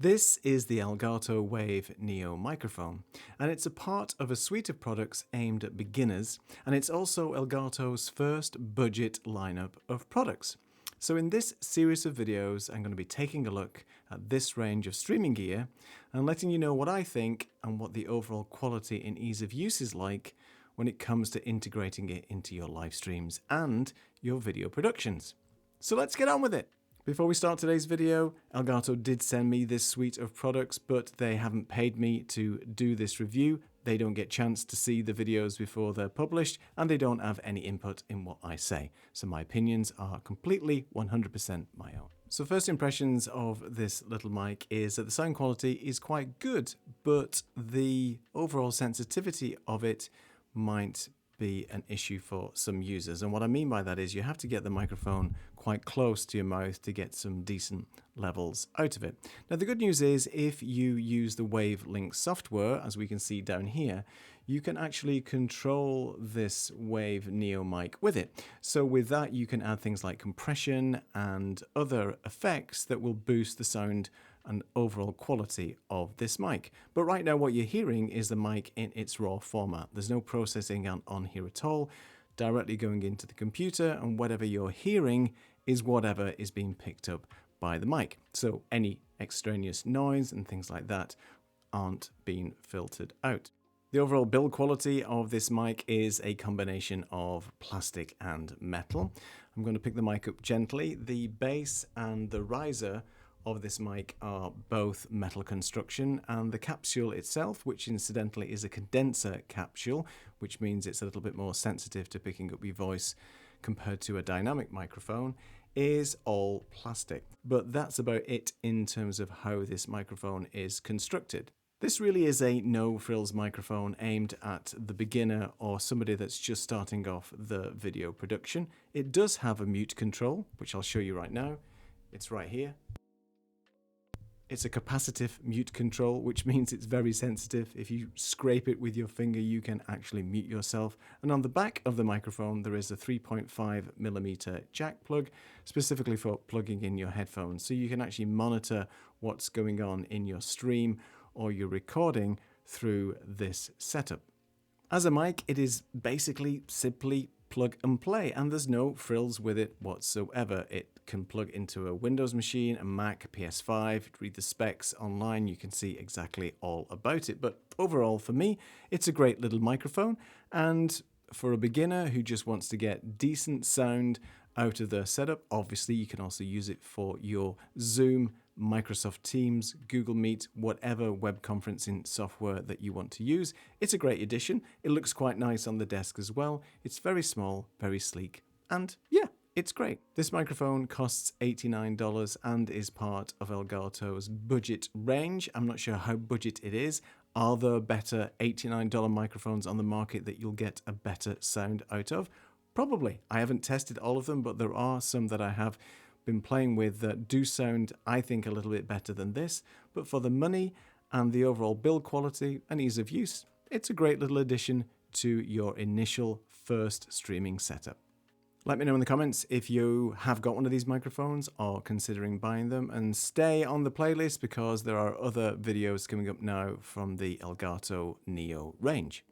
This is the Elgato Wave Neo microphone, and it's a part of a suite of products aimed at beginners, and it's also Elgato's first budget lineup of products. So in this series of videos, I'm going to be taking a look at this range of streaming gear and letting you know what I think and what the overall quality and ease of use is like when it comes to integrating it into your live streams and your video productions. So let's get on with it. Before we start today's video, Elgato did send me this suite of products, but they haven't paid me to do this review. They don't get a chance to see the videos before they're published, and they don't have any input in what I say. So my opinions are completely 100% my own. So first impressions of this little mic is that the sound quality is quite good, but the overall sensitivity of it might be an issue for some users. And what I mean by that is you have to get the microphone quite close to your mouth to get some decent levels out of it. Now the good news is if you use the Wave Link software, as we can see down here, you can actually control this Wave Neo mic with it. So with that you can add things like compression and other effects that will boost the sound and overall quality of this mic. But right now what you're hearing is the mic in its raw format. There's no processing on here at all, directly going into the computer, and whatever you're hearing is whatever is being picked up by the mic. So any extraneous noise and things like that aren't being filtered out. The overall build quality of this mic is a combination of plastic and metal. I'm going to pick the mic up gently. The base and the riser of this mic are both metal construction, and the capsule itself, which incidentally is a condenser capsule, which means it's a little bit more sensitive to picking up your voice compared to a dynamic microphone, is all plastic. But that's about it in terms of how this microphone is constructed. This really is a no-frills microphone aimed at the beginner or somebody that's just starting off the video production. It does have a mute control, which I'll show you right now. It's right here. It's a capacitive mute control, which means it's very sensitive. If you scrape it with your finger, you can actually mute yourself. And on the back of the microphone, there is a 3.5mm jack plug, specifically for plugging in your headphones. So you can actually monitor what's going on in your stream or your recording through this setup. As a mic, it is basically simply plug and play, and there's no frills with it whatsoever. It can plug into a Windows machine, a Mac, a PS5, read the specs online, you can see exactly all about it. But overall, for me, it's a great little microphone, and for a beginner who just wants to get decent sound out of the setup, obviously you can also use it for your Zoom, Microsoft Teams, Google Meet, whatever web conferencing software that you want to use. It's a great addition. It looks quite nice on the desk as well. It's very small, very sleek, and yeah, it's great. This microphone costs $89 and is part of Elgato's budget range. I'm not sure how budget it is. Are there better $89 microphones on the market that you'll get a better sound out of? Probably. I haven't tested all of them, but there are some that I have been playing with that do sound, I think, a little bit better than this. But for the money and the overall build quality and ease of use, it's a great little addition to your initial first streaming setup. Let me know in the comments if you have got one of these microphones or considering buying them, and stay on the playlist because there are other videos coming up now from the Elgato Neo range.